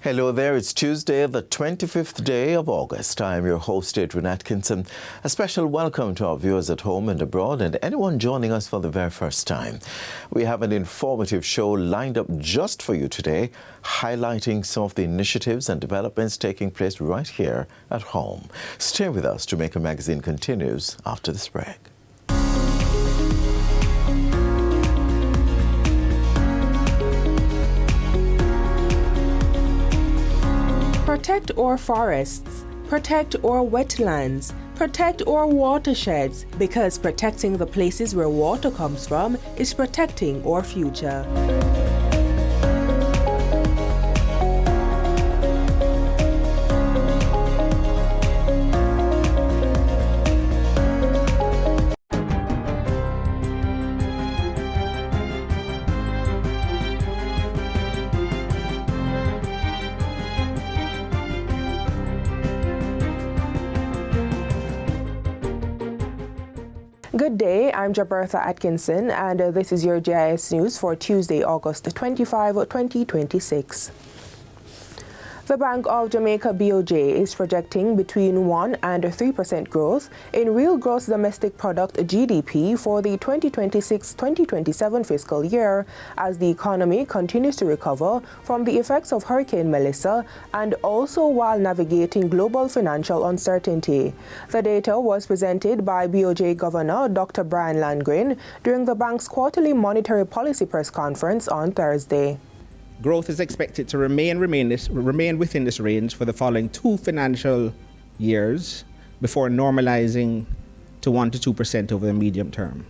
Hello there, it's Tuesday, the 25th day of August. I'm your host, Adrian Atkinson. A special welcome to our viewers at home and abroad and anyone joining us for the very first time. We have an informative show lined up just for you today, highlighting some of the initiatives and developments taking place right here at home. Stay with us. Jamaica Magazine continues after this break. Protect our forests, protect our wetlands, protect our watersheds, because protecting the places where water comes from is protecting our future. Good day, I'm Jabertha Atkinson, and this is your JIS News for Tuesday, August 25, 2026. The Bank of Jamaica BOJ is projecting between 1% and 3% growth in real gross domestic product GDP for the 2026-2027 fiscal year as the economy continues to recover from the effects of Hurricane Melissa and also while navigating global financial uncertainty. The data was presented by BOJ Governor Dr. Brian Landgren during the bank's quarterly monetary policy press conference on Thursday. Growth is expected to remain within this range for the following 2 financial years before normalizing to 1% to 2% over the medium term.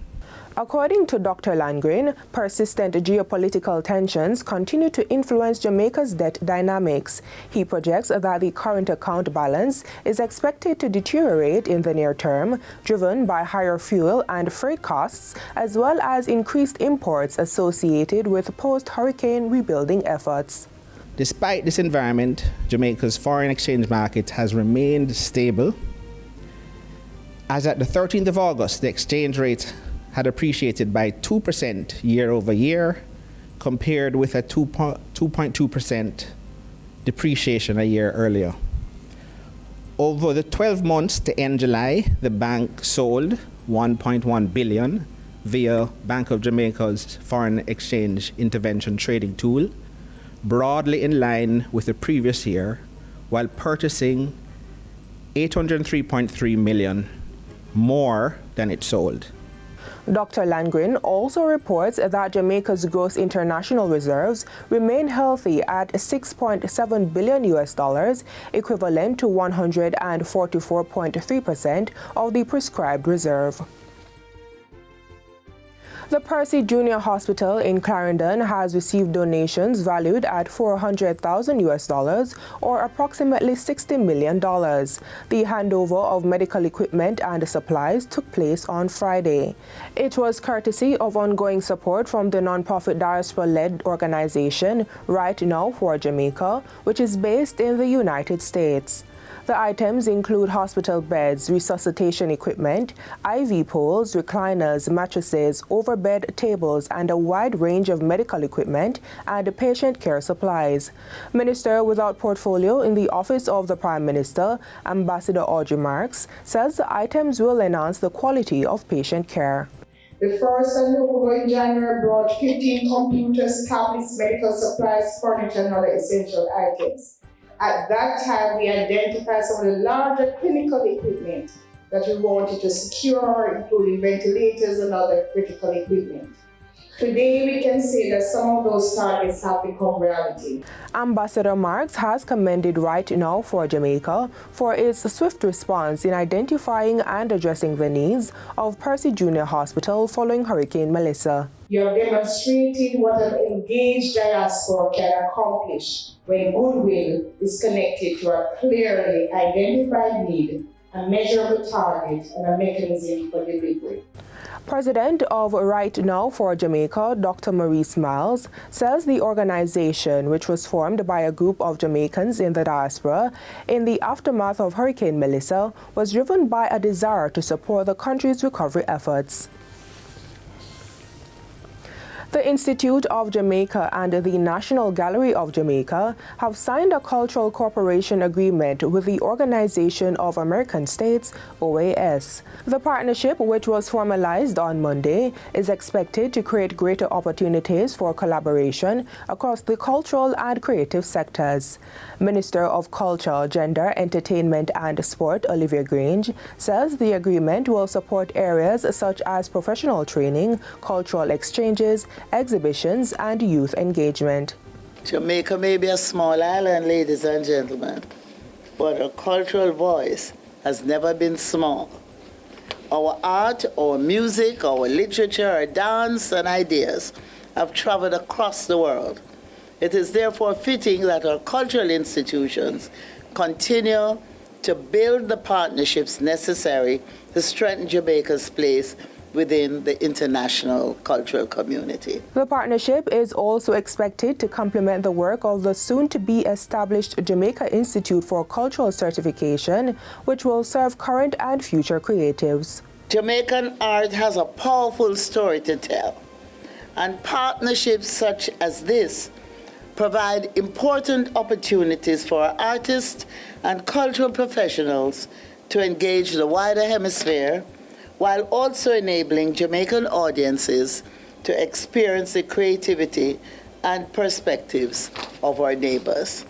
According to Dr. Landgren, persistent geopolitical tensions continue to influence Jamaica's debt dynamics. He projects that the current account balance is expected to deteriorate in the near term, driven by higher fuel and freight costs, as well as increased imports associated with post-hurricane rebuilding efforts. Despite this environment, Jamaica's foreign exchange market has remained stable. As at the 13th of August, the exchange rate had appreciated by 2% year over year, compared with a 2.2% depreciation a year earlier. Over the 12 months to end July, the bank sold $1.1 billion via Bank of Jamaica's foreign exchange intervention trading tool, broadly in line with the previous year, while purchasing $803.3 million more than it sold. Dr. Landgren also reports that Jamaica's gross international reserves remain healthy at $6.7 billion, equivalent to 144.3% of the prescribed reserve. The Percy Junior Hospital in Clarendon has received donations valued at $400,000 or approximately $60 million. The handover of medical equipment and supplies took place on Friday. It was courtesy of ongoing support from the nonprofit diaspora-led organization Right Now for Jamaica, which is based in the United States. The items include hospital beds, resuscitation equipment, IV poles, recliners, mattresses, overbed tables, and a wide range of medical equipment and patient care supplies. Minister without portfolio in the Office of the Prime Minister, Ambassador Audrey Marks, says the items will enhance the quality of patient care. The first handover in January brought 15 computers, tablets, medical supplies, furniture, and other essential items. At that time, we identified some of the larger clinical equipment that we wanted to secure, including ventilators and other critical equipment. Today, we can say that some of those targets have become reality. Ambassador Marks has commended Right Now for Jamaica for its swift response in identifying and addressing the needs of Percy Junior Hospital following Hurricane Melissa. You have demonstrated what an engaged diaspora can accomplish when goodwill is connected to a clearly identified need, a measurable target, and a mechanism for delivery. President of Right Now for Jamaica, Dr. Maurice Miles, says the organization, which was formed by a group of Jamaicans in the diaspora in the aftermath of Hurricane Melissa, was driven by a desire to support the country's recovery efforts. The Institute of Jamaica and the National Gallery of Jamaica have signed a cultural cooperation agreement with the Organization of American States, OAS. The partnership, which was formalized on Monday, is expected to create greater opportunities for collaboration across the cultural and creative sectors. Minister of Culture, Gender, Entertainment and Sport, Olivia Grange, says the agreement will support areas such as professional training, cultural exchanges, exhibitions and youth engagement. Jamaica may be a small island, ladies and gentlemen, but our cultural voice has never been small. Our art, our music, our literature, our dance and ideas have traveled across the world. It is therefore fitting that our cultural institutions continue to build the partnerships necessary to strengthen Jamaica's place within the international cultural community. The partnership is also expected to complement the work of the soon-to-be established Jamaica Institute for Cultural Certification, which will serve current and future creatives. Jamaican art has a powerful story to tell, and partnerships such as this provide important opportunities for our artists and cultural professionals to engage the wider hemisphere, while also enabling Jamaican audiences to experience the creativity and perspectives of our neighbors.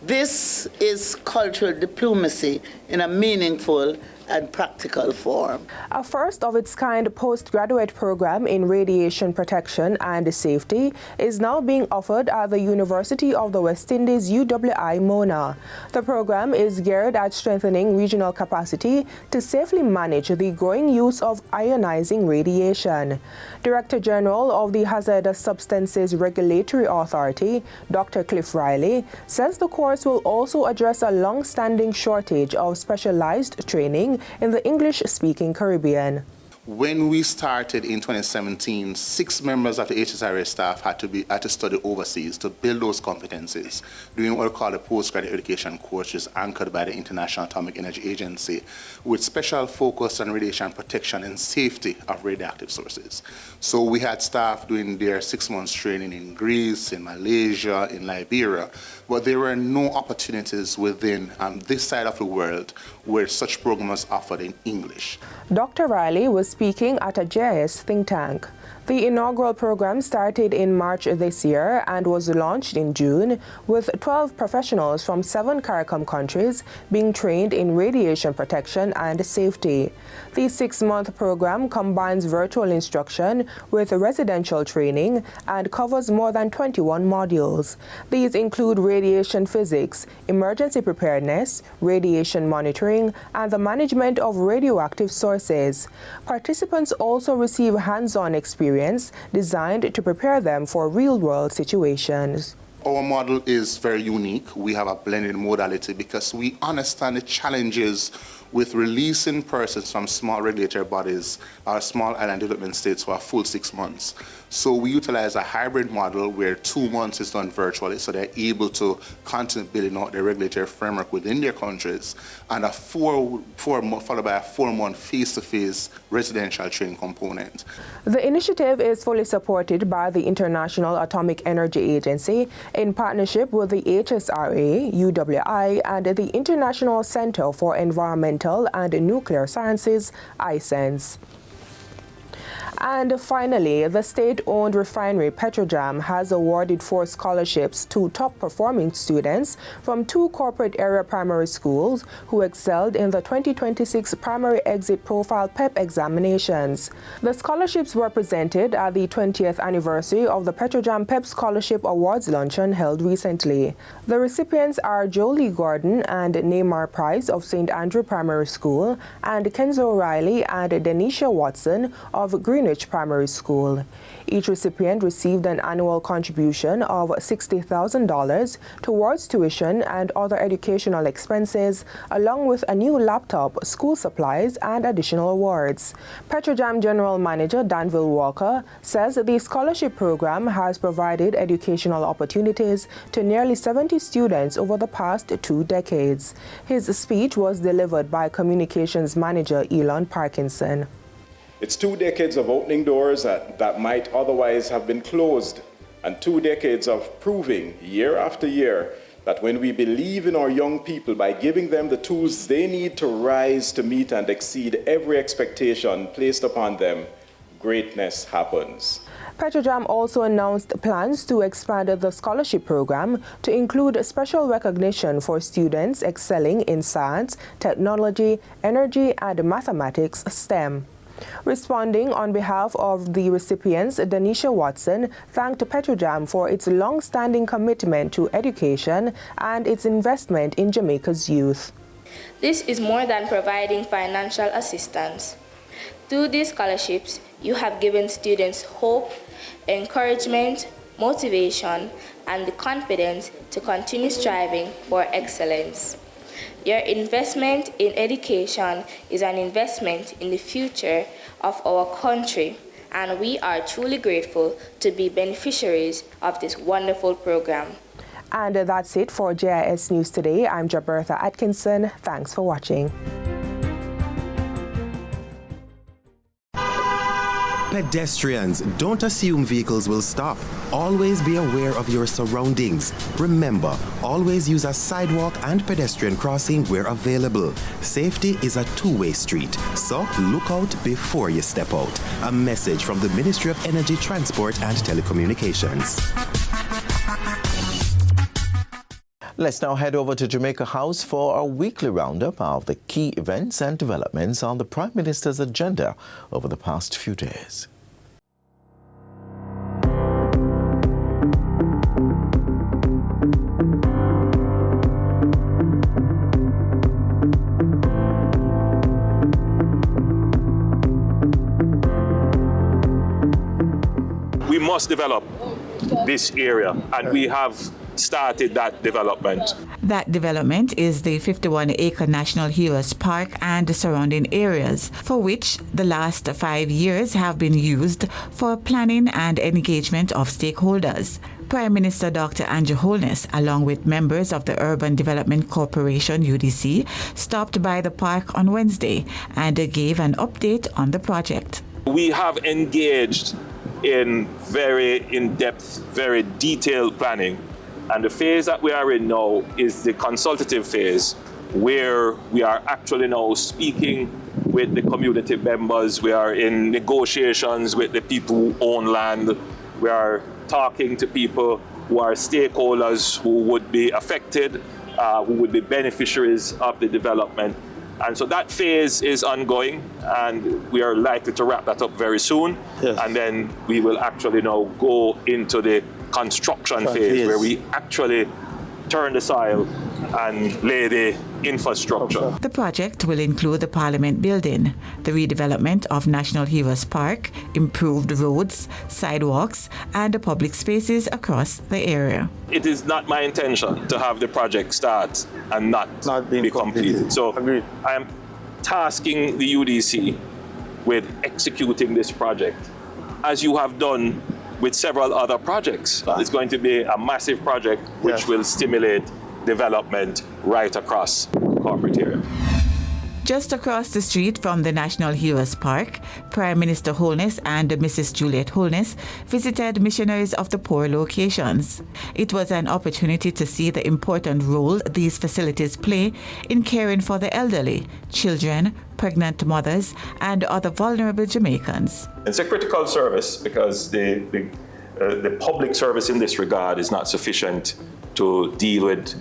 This is cultural diplomacy in a meaningful and practical form. A first-of-its-kind postgraduate program in radiation protection and safety is now being offered at the University of the West Indies UWI Mona. The program is geared at strengthening regional capacity to safely manage the growing use of ionizing radiation. Director General of the Hazardous Substances Regulatory Authority, Dr. Cliff Riley, says the course will also address a long-standing shortage of specialized training in the English-speaking Caribbean. When we started in 2017, 6 members of the HSRA staff had to study overseas to build those competencies, doing what we call a postgraduate education course, which is anchored by the International Atomic Energy Agency, with special focus on radiation protection and safety of radioactive sources. So we had staff doing their 6 months training in Greece, in Malaysia, in Liberia, but there were no opportunities within this side of the world where such programs are offered in English. Dr. Riley was speaking at a JIS think tank. The inaugural program started in March this year and was launched in June, with 12 professionals from 7 CARICOM countries being trained in radiation protection and safety. The 6-month program combines virtual instruction with residential training and covers more than 21 modules. These include radiation physics, emergency preparedness, radiation monitoring, and the management of radioactive sources. Participants also receive hands-on experience designed to prepare them for real-world situations. Our model is very unique. We have a blended modality because we understand the challenges with releasing persons from small regulatory bodies or small island development states for a full 6 months. So we utilize a hybrid model where 2 months is done virtually, so they're able to continue building out their regulatory framework within their countries, and followed by a 4-month face-to-face residential training component. The initiative is fully supported by the International Atomic Energy Agency in partnership with the HSRA, UWI, and the International Center for Environmental and Nuclear Sciences, ICENS. And finally, the state-owned refinery Petrojam has awarded 4 scholarships to top-performing students from 2 corporate area primary schools who excelled in the 2026 Primary Exit Profile PEP examinations. The scholarships were presented at the 20th anniversary of the Petrojam PEP Scholarship Awards luncheon held recently. The recipients are Jolie Gordon and Neymar Price of St. Andrew Primary School, and Kenzo Riley and Denisha Watson of Greenwich Primary School. Each recipient received an annual contribution of $60,000 towards tuition and other educational expenses, along with a new laptop, school supplies, and additional awards. Petrojam General Manager Danville Walker says the scholarship program has provided educational opportunities to nearly 70 students over the past 2 decades. His speech was delivered by Communications Manager Elon Parkinson. It's 2 decades of opening doors that might otherwise have been closed, and 2 decades of proving year after year that when we believe in our young people by giving them the tools they need to rise to meet and exceed every expectation placed upon them, greatness happens. Petrojam also announced plans to expand the scholarship program to include special recognition for students excelling in science, technology, energy, and mathematics (STEM). Responding on behalf of the recipients, Danisha Watson thanked Petrojam for its long-standing commitment to education and its investment in Jamaica's youth. This is more than providing financial assistance. Through these scholarships, you have given students hope, encouragement, motivation, and the confidence to continue striving for excellence. Your investment in education is an investment in the future of our country, and we are truly grateful to be beneficiaries of this wonderful program. And that's it for JIS News Today. I'm Jabertha Atkinson. Thanks for watching. Pedestrians, don't assume vehicles will stop. Always be aware of your surroundings. Remember, always use a sidewalk and pedestrian crossing where available. Safety is a two-way street, so look out before you step out. A message from the Ministry of Energy, Transport and Telecommunications. Let's now head over to Jamaica House for our weekly roundup of the key events and developments on the Prime Minister's agenda over the past few days. We must develop this area, and we have started that development. That development is the 51-acre National Heroes Park and the surrounding areas, for which the last 5 years have been used for planning and engagement of stakeholders. Prime Minister Dr. Andrew Holness, along with members of the Urban Development Corporation UDC, stopped by the park on Wednesday and gave an update on the project. We have engaged in very in-depth, very detailed planning. And the phase that we are in now is the consultative phase, where we are actually now speaking with the community members. We are in negotiations with the people who own land. We are talking to people who are stakeholders who would be affected, who would be beneficiaries of the development. And so that phase is ongoing, and we are likely to wrap that up very soon. Yes. And then we will actually now go into the construction phase, where we actually turn the soil and lay the infrastructure. The project will include the Parliament building, the redevelopment of National Heroes Park, improved roads, sidewalks, and the public spaces across the area. It is not my intention to have the project start and not be completed. So agreed. I am tasking the UDC with executing this project, as you have done with several other projects. It's going to be a massive project which will stimulate development right across the corporate area. Just across the street from the National Heroes Park, Prime Minister Holness and Mrs. Juliet Holness visited Missionaries of the Poor locations. It was an opportunity to see the important role these facilities play in caring for the elderly, children, pregnant mothers, and other vulnerable Jamaicans. It's a critical service because the public service in this regard is not sufficient to deal with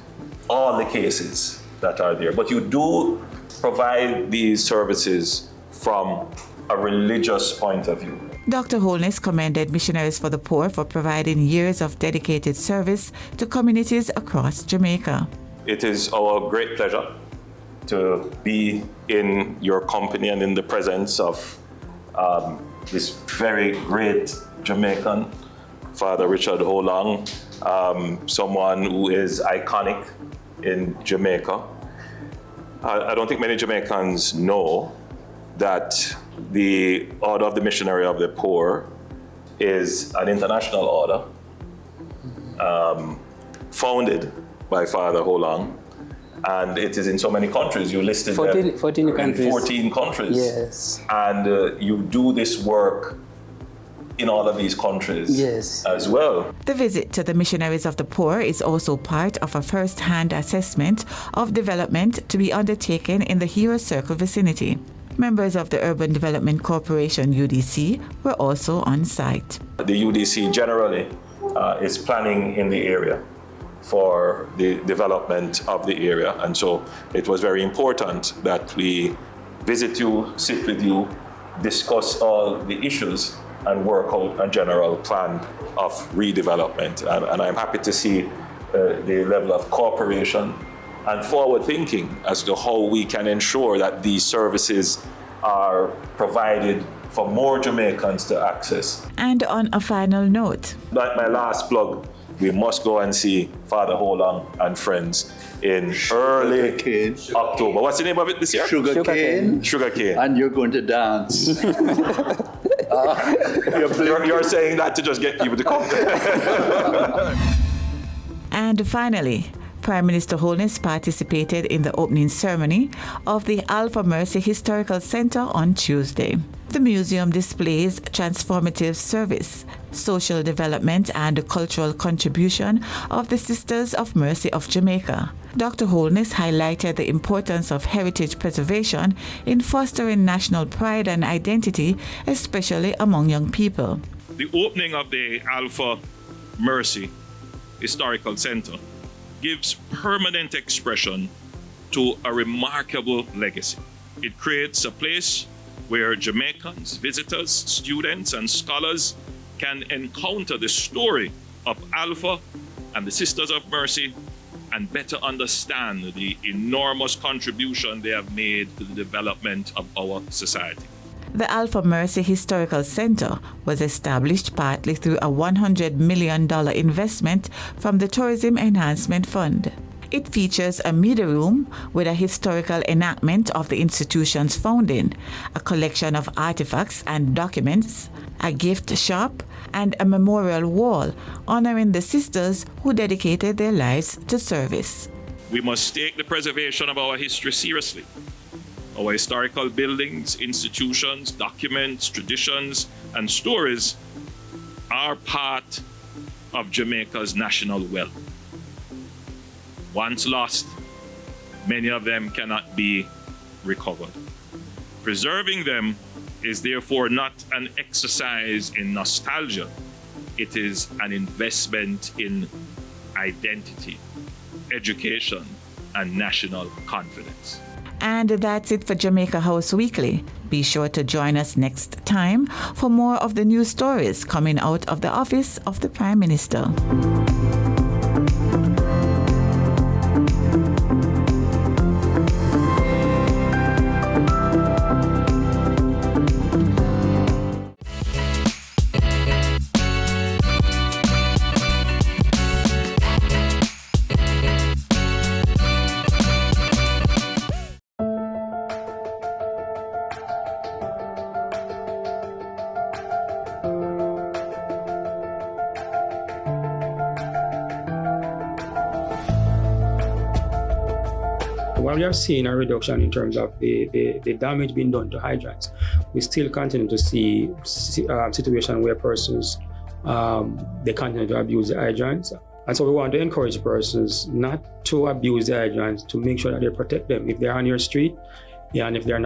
all the cases that are there. But you do provide these services from a religious point of view. Dr. Holness commended Missionaries for the Poor for providing years of dedicated service to communities across Jamaica. It is our great pleasure to be in your company and in the presence of this very great Jamaican, Father Richard Holong, someone who is iconic in Jamaica. I don't think many Jamaicans know that the Order of the Missionary of the Poor is an international order founded by Father Holong And it is in so many countries. You listed 14 them countries. in 14 countries. Yes. And you do this work in all of these countries as well. The visit to the Missionaries of the Poor is also part of a first-hand assessment of development to be undertaken in the Hero Circle vicinity. Members of the Urban Development Corporation, UDC, were also on site. The UDC generally is planning in the area for the development of the area. And so it was very important that we visit you, sit with you, discuss all the issues, and work out a general plan of redevelopment. And I'm happy to see the level of cooperation and forward thinking as to how we can ensure that these services are provided for more Jamaicans to access. And on a final note, like my last plug, we must go and see Father Holong and friends in early October. What's the name of it this year? Sugar cane. Sugar cane. And you're going to dance. You're saying that to just get people to come. And finally, Prime Minister Holness participated in the opening ceremony of the Alpha Mercy Historical Center on Tuesday. The museum displays transformative service, social development, and cultural contribution of the Sisters of Mercy of Jamaica. Dr. Holness highlighted the importance of heritage preservation in fostering national pride and identity, especially among young people. The opening of the Alpha Mercy Historical Center gives permanent expression to a remarkable legacy. It creates a place where Jamaicans, visitors, students, and scholars can encounter the story of Alpha and the Sisters of Mercy and better understand the enormous contribution they have made to the development of our society. The Alpha Mercy Historical Center was established partly through a $100 million investment from the Tourism Enhancement Fund. It features a media room with a historical enactment of the institution's founding, a collection of artifacts and documents, a gift shop, and a memorial wall honoring the sisters who dedicated their lives to service. We must take the preservation of our history seriously. Our historical buildings, institutions, documents, traditions, and stories are part of Jamaica's national wealth. Once lost, many of them cannot be recovered. Preserving them is therefore not an exercise in nostalgia. It is an investment in identity, education, and national confidence. And that's it for Jamaica House Weekly. Be sure to join us next time for more of the news stories coming out of the office of the Prime Minister. While we are seeing a reduction in terms of the damage being done to hydrants, we still continue to see situations where persons, they continue to abuse the hydrants. And so we want to encourage persons not to abuse the hydrants, to make sure that they protect them. If they're on your street, and if you're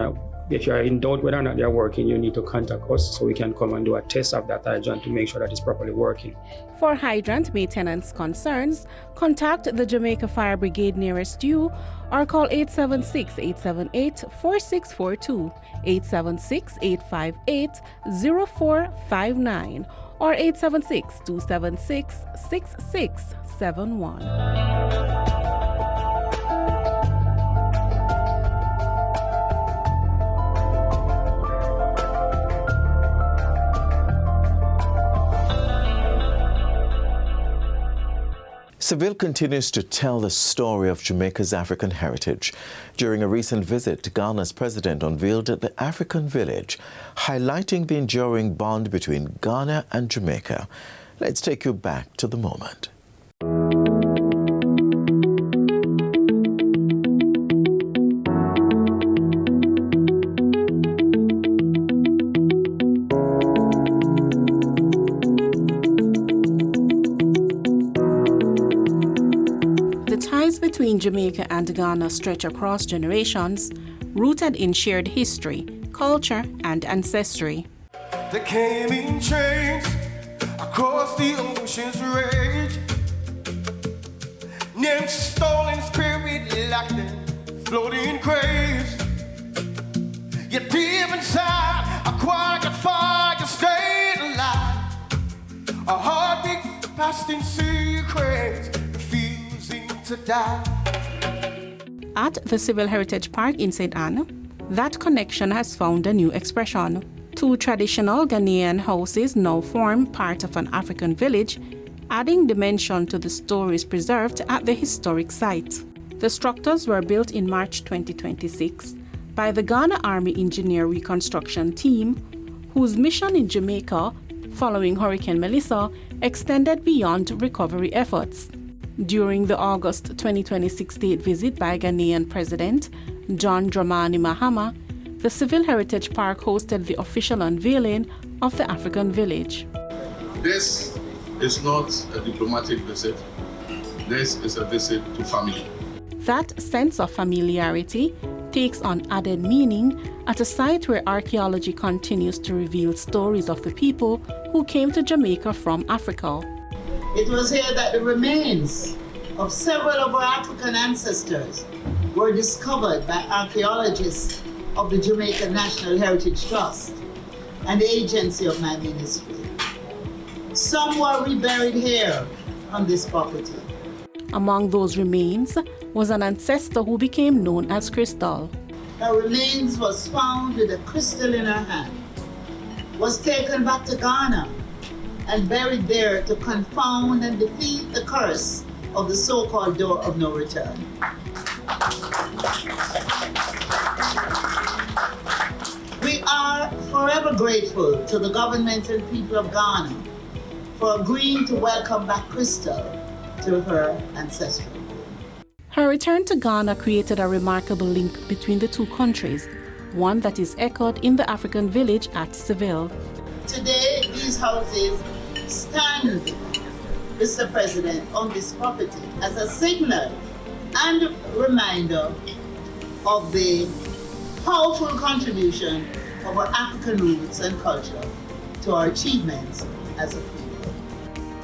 in doubt whether or not they're working, you need to contact us so we can come and do a test of that hydrant to make sure that it's properly working. For hydrant maintenance concerns, contact the Jamaica Fire Brigade nearest you or call 876-878-4642, 876-858-0459, or 876-276-6671. Seville continues to tell the story of Jamaica's African heritage. During a recent visit, Ghana's president unveiled the African Village, highlighting the enduring bond between Ghana and Jamaica. Let's take you back to the moment. Jamaica and Ghana stretch across generations, rooted in shared history, culture, and ancestry. They came in trains across the ocean's rage. Named stolen spirit locked in floating graves. Yet deep inside, a quiet fire stayed alive. A heartbeat past in secrets, refusing to die. At the Civil Heritage Park in St. Anne, that connection has found a new expression. 2 traditional Ghanaian houses now form part of an African village, adding dimension to the stories preserved at the historic site. The structures were built in March 2026 by the Ghana Army Engineer Reconstruction Team, whose mission in Jamaica following Hurricane Melissa extended beyond recovery efforts. During the August 2026 state visit by Ghanaian President John Dramani Mahama, the Civil Heritage Park hosted the official unveiling of the African village. This is not a diplomatic visit. This is a visit to family. That sense of familiarity takes on added meaning at a site where archaeology continues to reveal stories of the people who came to Jamaica from Africa. It was here that the remains of several of our African ancestors were discovered by archaeologists of the Jamaica National Heritage Trust and the agency of my ministry. Some were reburied here on this property. Among those remains was an ancestor who became known as Crystal. Her remains was found with a crystal in her hand, was taken back to Ghana and buried there to confound and defeat the curse of the so-called door of no return. We are forever grateful to the government and people of Ghana for agreeing to welcome back Crystal to her ancestral home. Her return to Ghana created a remarkable link between the two countries, one that is echoed in the African village at Seville. Today, these houses stand, Mr. President, on this property as a signal and reminder of the powerful contribution of our African roots and culture to our achievements as a people.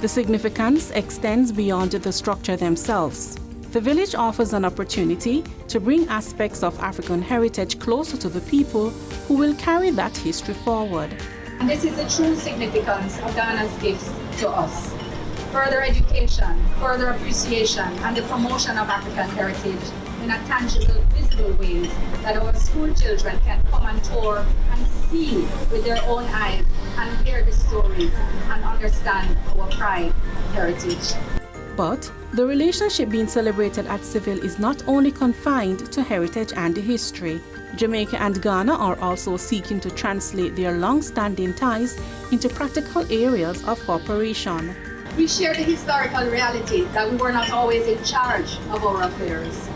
The significance extends beyond the structure themselves. The village offers an opportunity to bring aspects of African heritage closer to the people who will carry that history forward. And this is the true significance of Ghana's gifts to us. Further education, further appreciation, and the promotion of African heritage in a tangible, visible ways that our school children can come and tour and see with their own eyes and hear the stories and understand our pride, heritage. But the relationship being celebrated at Seville is not only confined to heritage and history. Jamaica and Ghana are also seeking to translate their long-standing ties into practical areas of cooperation. We share the historical reality that we were not always in charge of our affairs.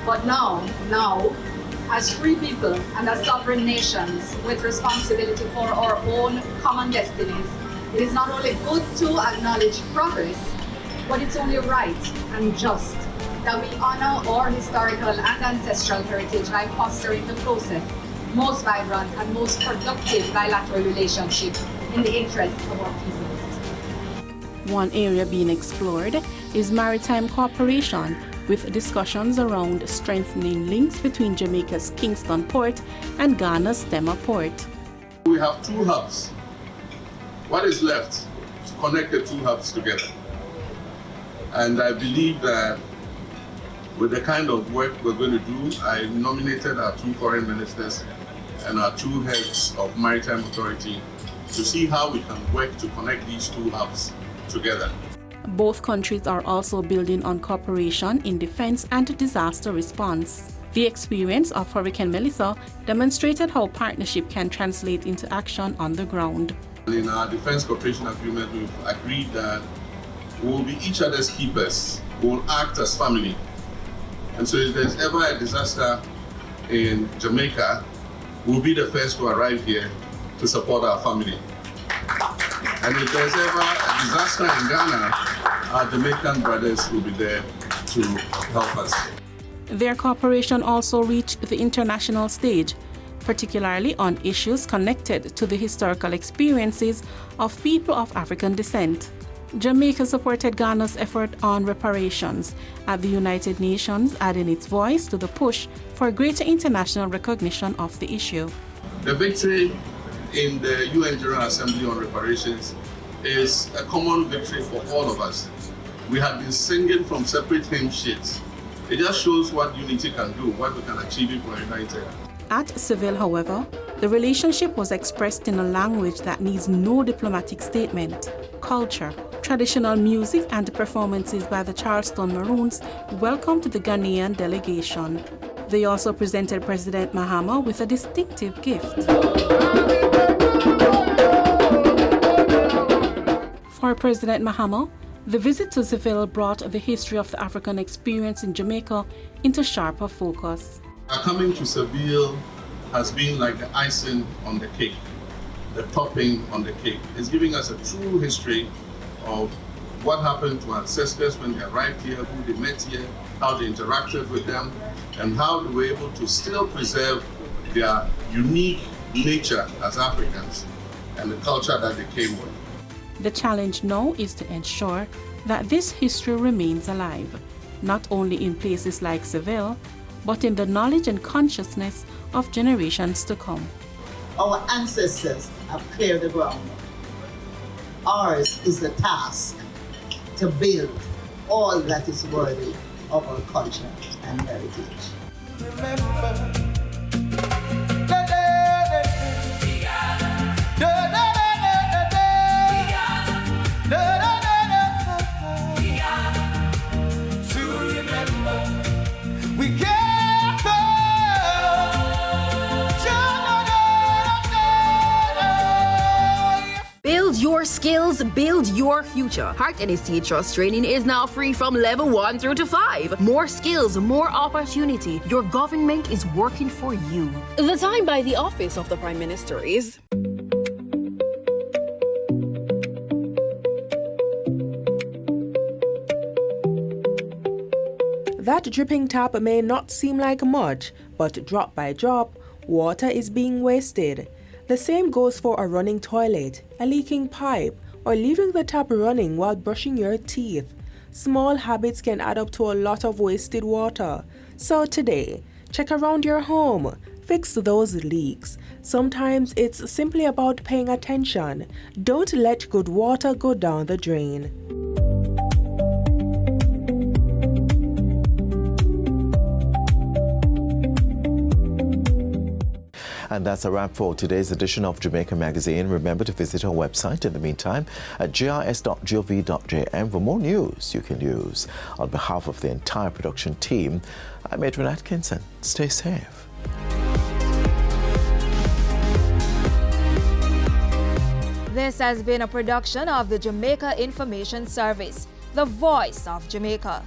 But now, as free people and as sovereign nations with responsibility for our own common destinies, it is not only good to acknowledge progress, but it's only right and just that we honor our historical and ancestral heritage by fostering the closest, most vibrant, and most productive bilateral relationship in the interest of our peoples. One area being explored is maritime cooperation, with discussions around strengthening links between Jamaica's Kingston Port and Ghana's Tema Port. We have 2 hubs. What is left to connect the 2 hubs together? And I believe that with the kind of work we're going to do, I nominated our 2 foreign ministers and our 2 heads of maritime authority to see how we can work to connect these 2 hubs together. Both countries are also building on cooperation in defense and disaster response. The experience of Hurricane Melissa demonstrated how partnership can translate into action on the ground. In our defense cooperation agreement, we've agreed that we will be each other's keepers. We will act as family. And so if there's ever a disaster in Jamaica, we'll be the first to arrive here to support our family. And if there's ever a disaster in Ghana, our Jamaican brothers will be there to help us. Their cooperation also reached the international stage, particularly on issues connected to the historical experiences of people of African descent. Jamaica supported Ghana's effort on reparations at the United Nations, adding its voice to the push for greater international recognition of the issue. The victory in the UN General Assembly on reparations is a common victory for all of us. We have been singing from separate hymn sheets. It just shows what unity can do, what we can achieve if we're united. At Seville, however, the relationship was expressed in a language that needs no diplomatic statement. Culture, traditional music, and performances by the Charleston Maroons welcomed the Ghanaian delegation. They also presented President Mahama with a distinctive gift. For President Mahama, the visit to Seville brought the history of the African experience in Jamaica into sharper focus. Our coming to Seville has been like the icing on the cake, the topping on the cake. It's giving us a true history of what happened to our ancestors when they arrived here, who they met here, how they interacted with them, and how they were able to still preserve their unique nature as Africans and the culture that they came with. The challenge now is to ensure that this history remains alive, not only in places like Seville, but in the knowledge and consciousness of generations to come. Our ancestors have cleared the ground. Ours is the task to build all that is worthy of our culture and heritage. Build your skills, build your future. Heart NST Trust training is now free from level 1 through to 5. More skills, more opportunity. Your government is working for you. The time by the Office of the Prime Minister is... That dripping tap may not seem like much, but drop by drop, water is being wasted. The same goes for a running toilet, a leaking pipe, or leaving the tap running while brushing your teeth. Small habits can add up to a lot of wasted water. So today, check around your home. Fix those leaks. Sometimes it's simply about paying attention. Don't let good water go down the drain. And that's a wrap for today's edition of Jamaica Magazine. Remember to visit our website in the meantime at jis.gov.jm for more news you can use. On behalf of the entire production team, I'm Adrian Atkinson. Stay safe. This has been a production of the Jamaica Information Service, the voice of Jamaica.